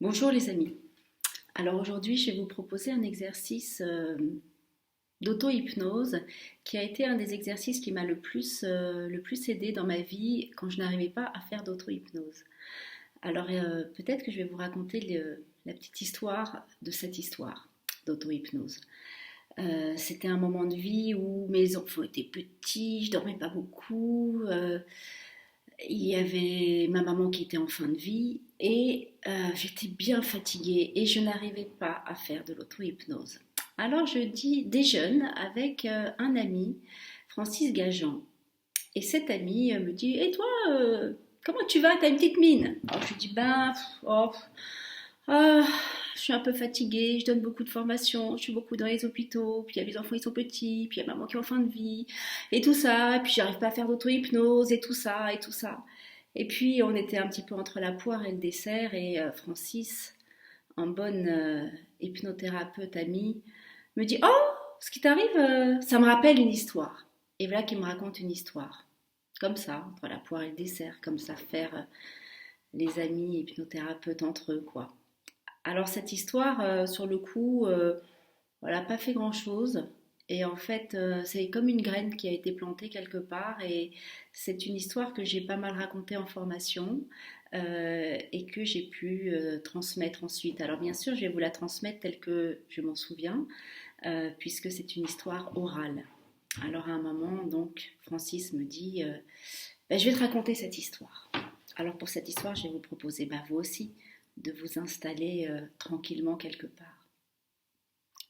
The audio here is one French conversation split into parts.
Bonjour les amis. Alors aujourd'hui, je vais vous proposer un exercice d'auto-hypnose qui a été un des exercices qui m'a le plus aidé dans ma vie quand je n'arrivais pas à faire d'auto-hypnose. Alors peut-être que je vais vous raconter la petite histoire de cette histoire d'auto-hypnose. C'était un moment de vie où mes enfants étaient petits, je dormais pas beaucoup. Il y avait ma maman qui était en fin de vie et j'étais bien fatiguée et je n'arrivais pas à faire de l'auto-hypnose. Alors je déjeune avec un ami, Francis Gajan. Et cet ami me dit: Et toi, comment tu vas? T'as une petite mine. Alors je lui dis: ah, je suis un peu fatiguée, je donne beaucoup de formations, je suis beaucoup dans les hôpitaux, puis il y a les enfants, ils sont petits, puis il y a maman qui est en fin de vie, et tout ça, et puis j'arrive pas à faire d'auto-hypnose, et tout ça, et tout ça. Et puis on était un petit peu entre la poire et le dessert, et Francis, en bonne hypnothérapeute amie, me dit: Oh, ce qui t'arrive, ça me rappelle une histoire. Et voilà qu'il me raconte une histoire. Comme ça, entre la poire et le dessert, comme ça faire les amis hypnothérapeutes entre eux, quoi. Alors cette histoire, sur le coup, elle n'a pas fait grand-chose. Et en fait, c'est comme une graine qui a été plantée quelque part. Et c'est une histoire que j'ai pas mal racontée en formation et que j'ai pu transmettre ensuite. Alors bien sûr, je vais vous la transmettre telle que je m'en souviens, puisque c'est une histoire orale. Alors à un moment, donc, Francis me dit, ben, je vais te raconter cette histoire. Alors pour cette histoire, je vais vous proposer, ben, vous aussi, de vous installer tranquillement quelque part.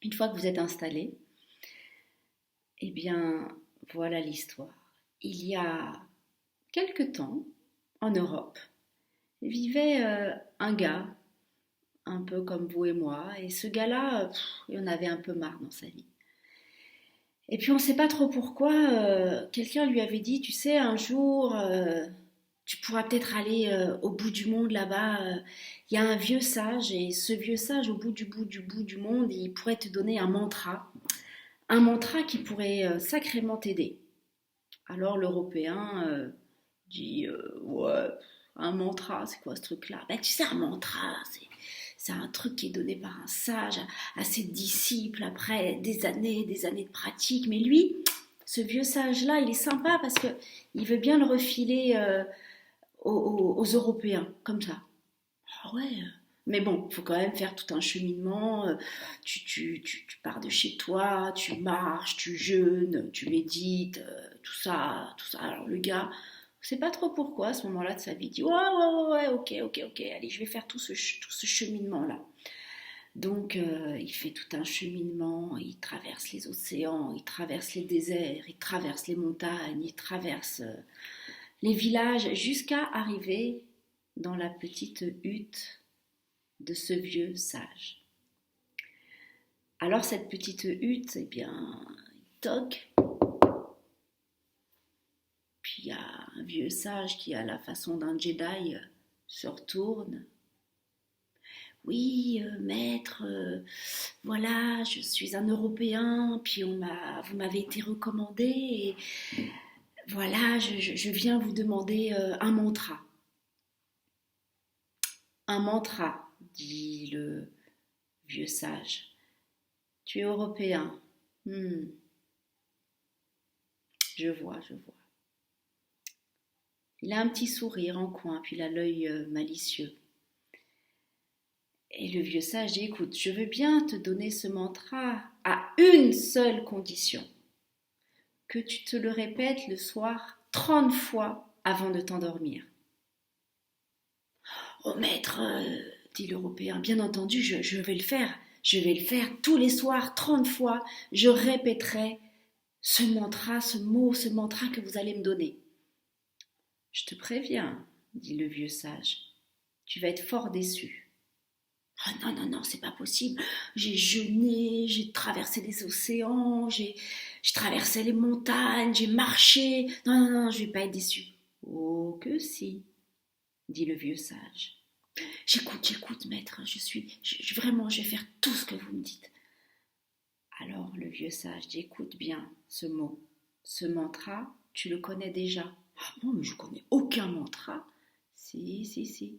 Une fois que vous êtes installé, eh bien, voilà l'histoire. Il y a quelque temps, en Europe, vivait un gars, un peu comme vous et moi, et ce gars-là, il en avait un peu marre dans sa vie. Et puis on ne sait pas trop pourquoi, quelqu'un lui avait dit: Tu sais, un jour, tu pourras peut-être aller au bout du monde là-bas. Il y a un vieux sage, et ce vieux sage, au bout du monde, il pourrait te donner un mantra. Un mantra qui pourrait sacrément t'aider. Alors l'Européen dit: Ouais, un mantra, c'est quoi ce truc-là? Ben, tu sais, un mantra, c'est un truc qui est donné par un sage à ses disciples après des années de pratique. Mais lui, ce vieux sage-là, il est sympa parce que il veut bien le refiler aux Européens, comme ça. Ah ouais. Mais bon, il faut quand même faire tout un cheminement. Tu pars de chez toi, tu marches, tu jeûnes, tu médites, tout ça, tout ça. Alors le gars, je sais pas trop pourquoi à ce moment-là de sa vie, il dit: Ouais, ok, ok, ok, allez, je vais faire tout ce cheminement-là. Donc il fait tout un cheminement, il traverse les océans, il traverse les déserts, il traverse les montagnes, il traverse les villages jusqu'à arriver dans la petite hutte de ce vieux sage. Alors cette petite hutte, eh bien, il toque, puis il y a un vieux sage qui, à la façon d'un Jedi, se retourne. Oui, maître, voilà, je suis un Européen, puis vous m'avez été recommandé, et voilà, je viens vous demander un mantra. Un mantra, dit le vieux sage. Tu es Européen. Hmm, je vois, je vois. Il a un petit sourire en coin, puis il a l'œil malicieux. Et le vieux sage dit: Écoute, je veux bien te donner ce mantra à une seule condition, que tu te le répètes le soir 30 fois avant de t'endormir. Oh maître, dit l'Européen, bien entendu, je vais le faire. Je vais le faire tous les soirs 30 fois. Je répéterai ce mantra, ce mot, ce mantra que vous allez me donner. Je te préviens, dit le vieux sage, tu vas être fort déçu. Oh non, non, non, c'est pas possible. J'ai jeûné, j'ai traversé les océans, j'ai traversé les montagnes, j'ai marché. Non, non, non, je vais pas être déçu. Oh que si, dit le vieux sage. J'écoute, j'écoute, maître, vraiment, je vais faire tout ce que vous me dites. Alors le vieux sage dit: Écoute bien ce mot, ce mantra, tu le connais déjà. Ah bon, mais je connais aucun mantra. Si, si, si.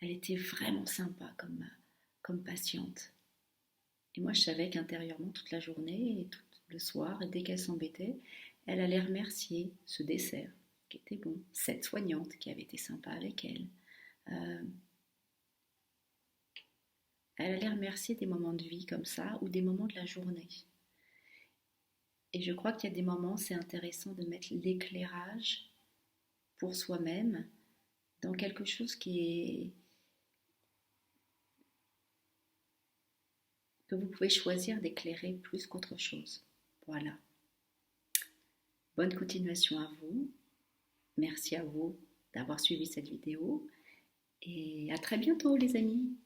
Elle était vraiment sympa comme patiente. Et moi, je savais qu'intérieurement, toute la journée et tout le soir, et dès qu'elle s'embêtait, elle allait remercier ce dessert qui était bon, cette soignante qui avait été sympa avec elle. Euh, Elle allait remercier des moments de vie comme ça ou des moments de la journée. Et je crois qu'il y a des moments, c'est intéressant de mettre l'éclairage pour soi-même dans quelque chose que vous pouvez choisir d'éclairer plus qu'autre chose. Voilà. Bonne continuation à vous. Merci à vous d'avoir suivi cette vidéo et à très bientôt les amis.